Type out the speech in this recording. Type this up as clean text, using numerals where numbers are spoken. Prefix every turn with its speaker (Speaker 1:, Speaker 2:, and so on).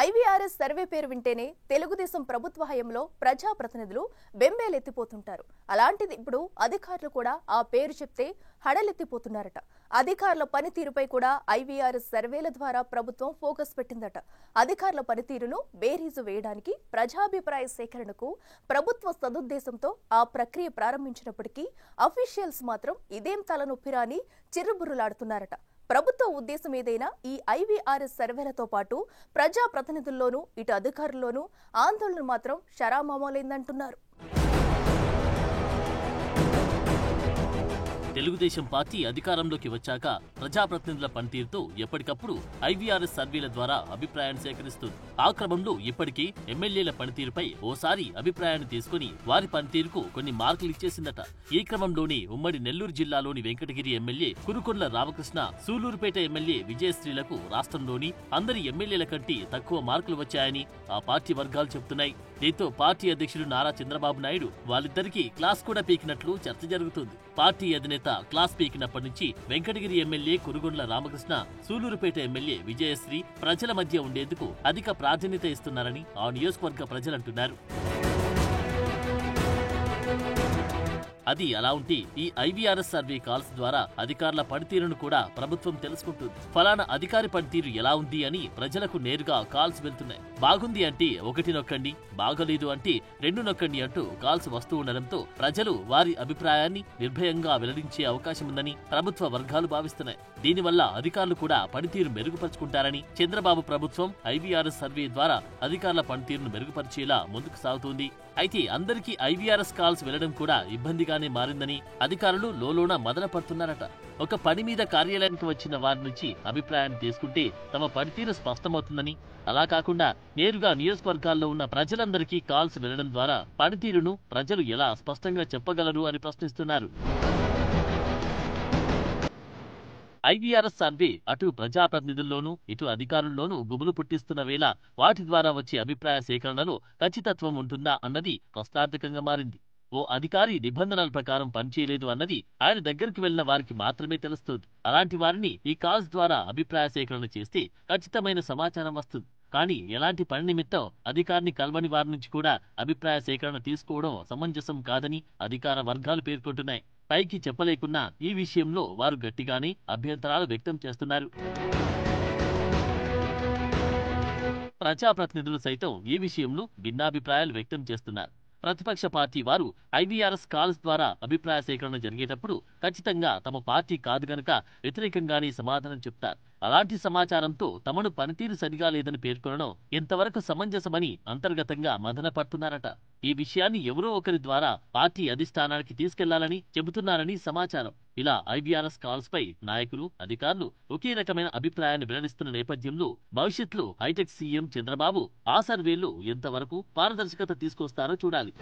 Speaker 1: IVRS survey పేరు వింటేనే తెలుగుదేశం ప్రభుత్వ హయాంలో ప్రజాప్రతినిధులు బెంబేలెత్తిపోతుంటారు. అలాంటిది ఇప్పుడు అధికారులు కూడా ఆ పేరు చెప్తే హడలెత్తిపోతున్నారట. అధికారుల పనితీరుపై కూడా ఐవీఆర్ఎస్ సర్వేల ద్వారా ప్రభుత్వం ఫోకస్ పెట్టిందట. అధికారుల పనితీరును బేరీజు వేయడానికి ప్రజాభిప్రాయ సేకరణకు ప్రభుత్వ సదుద్దేశంతో ఆ ప్రక్రియ ప్రారంభించినప్పటికీ అఫీషియల్స్ మాత్రం ఇదేం తలనొప్పిరా అని చిర్రుబుర్రులాడుతున్నారట. ప్రభుత్వ ఉద్దేశం ఏదైనా ఈ ఐవీఆర్ఎస్ సర్వేలతో పాటు ప్రజాప్రతినిధుల్లోనూ ఇటు అధికారుల్లోనూ ఆందోళన మాత్రం షరామామోలైందంటున్నారు.
Speaker 2: తెలుగుదేశం పార్టీ అధికారంలోకి వచ్చాక ప్రజాప్రతినిధుల పనితీరుతో ఎప్పటికప్పుడు ఐవీఆర్ఎస్ సర్వేల ద్వారా అభిప్రాయాన్ని సేకరిస్తుంది. ఆ క్రమంలో ఇప్పటికీ ఎమ్మెల్యేల పనితీరుపై ఓసారి అభిప్రాయాన్ని తీసుకుని వారి పనితీరుకు కొన్ని మార్కులు ఇచ్చేసిందట. ఈ క్రమంలోనే ఉమ్మడి నెల్లూరు జిల్లాలోని వెంకటగిరి ఎమ్మెల్యే కురుకొండ్ల రామకృష్ణ, సూలూరుపేట ఎమ్మెల్యే విజయశ్రీలకు రాష్ట్రంలోని అందరి ఎమ్మెల్యేల కంటే తక్కువ మార్కులు వచ్చాయని ఆ పార్టీ వర్గాలు చెబుతున్నాయి. దీంతో పార్టీ అధ్యక్షుడు నారా చంద్రబాబు నాయుడు వాళ్ళిద్దరికీ క్లాస్ కూడా పీకినట్లు చర్చ జరుగుతుంది. పార్టీ అధినేత క్లాస్ పీకినప్పటి నుంచి వెంకటగిరి ఎమ్మెల్యే కురుగొండ్ల రామకృష్ణ, సూలూరుపేట ఎమ్మెల్యే విజయశ్రీ ప్రజల మధ్య ఉండేందుకు అధిక ప్రాధాన్యత ఇస్తున్నారని ఆ నియోజకవర్గ ప్రజలంటున్నారు. అది అలా ఉంటే ఈ ఐవీఆర్ఎస్ సర్వే కాల్స్ ద్వారా అధికారుల పనితీరును కూడా ప్రభుత్వం తెలుసుకుంటుంది. ఫలానా అధికారి పనితీరు ఎలా ఉంది అని ప్రజలకు నేరుగా కాల్స్ వెళ్తున్నాయి. బాగుంది అంటే 1 నొక్కండి, బాగలేదు అంటే 2 నొక్కండి అంటూ కాల్స్ వస్తూ ఉండడంతో ప్రజలు వారి అభిప్రాయాన్ని నిర్భయంగా వెల్లడించే అవకాశం ఉందని ప్రభుత్వ వర్గాలు భావిస్తున్నాయి. దీనివల్ల అధికారులు కూడా పనితీరు మెరుగుపరుచుకుంటారని చంద్రబాబు ప్రభుత్వం ఐవీఆర్ఎస్ సర్వే ద్వారా అధికారుల పనితీరును మెరుగుపరిచేలా ముందుకు సాగుతోంది. అయితే అందరికీ ఐవీఆర్ఎస్ కాల్స్ వెళ్లడం కూడా ఇబ్బందిగానే మారిందని అధికారులు లోలోన మదన పడుతున్నారట. ఒక పని మీద కార్యాలయానికి వచ్చిన వారి నుంచి అభిప్రాయాన్ని తీసుకుంటే తమ పనితీరు స్పష్టమవుతుందని, అలా కాకుండా నేరుగా నియోజకవర్గాల్లో ఉన్న ప్రజలందరికీ కాల్స్ వెళ్లడం ద్వారా పనితీరును ప్రజలు ఎలా స్పష్టంగా చెప్పగలరు అని ప్రశ్నిస్తున్నారు. ఐవీఆర్ఎస్ సర్వే అటు ప్రజాప్రతినిధుల్లోనూ ఇటు అధికారుల్లోనూ గుబులు పుట్టిస్తున్న వేళ వాటి ద్వారా వచ్చే అభిప్రాయ సేకరణలో ఖచ్చితత్వం ఉంటుందా అన్నది ప్రశ్నార్థకంగా మారింది. ఓ అధికారి నిబంధనల ప్రకారం పనిచేయలేదు అన్నది ఆయన దగ్గరికి వెళ్లిన వారికి మాత్రమే తెలుస్తుంది. అలాంటి వారిని ఈ కాల్స్ ద్వారా అభిప్రాయ సేకరణ చేస్తే ఖచ్చితమైన సమాచారం వస్తుంది. కానీ ఎలాంటి పని నిమిత్తం అధికారిని కలవని వారి నుంచి కూడా అభిప్రాయ సేకరణ తీసుకోవడం సమంజసం కాదని అధికార వర్గాలు పేర్కొంటున్నాయి. పైకి చెప్పలేకున్నా ఈ విషయంలో వారు గట్టిగానే అభ్యంతరాలు వ్యక్తం చేస్తున్నారు. ప్రజాప్రతినిధులు సైతం ఈ విషయంలో భిన్నాభిప్రాయాలు వ్యక్తం చేస్తున్నారు. ప్రతిపక్ష పార్టీ వారు ఐవీఆర్ఎస్ కాల్స్ ద్వారా అభిప్రాయ సేకరణ జరిగేటప్పుడు ఖచ్చితంగా తమ పార్టీ కాదు గనక వ్యతిరేకంగానే సమాధానం చెప్తారు. అలాంటి సమాచారంతో తమను పనితీరు సరిగా లేదని పేర్కొనడం ఎంతవరకు సమంజసమని అంతర్గతంగా మదన పడుతున్నారట. ఈ విషయాన్ని ఎవరో ఒకరి ద్వారా పార్టీ అధిష్టానానికి తీసుకెళ్లాలని చెబుతున్నారని సమాచారం. ఇలా ఐవీఆర్ఎస్ కాల్స్ పై నాయకులు, అధికారులు ఒకే రకమైన అభిప్రాయాన్ని వెల్లడిస్తున్న నేపథ్యంలో భవిష్యత్తులో హైటెక్ సీఎం చంద్రబాబు ఆ సర్వేలో ఎంతవరకు పారదర్శకత తీసుకొస్తారో చూడాలి.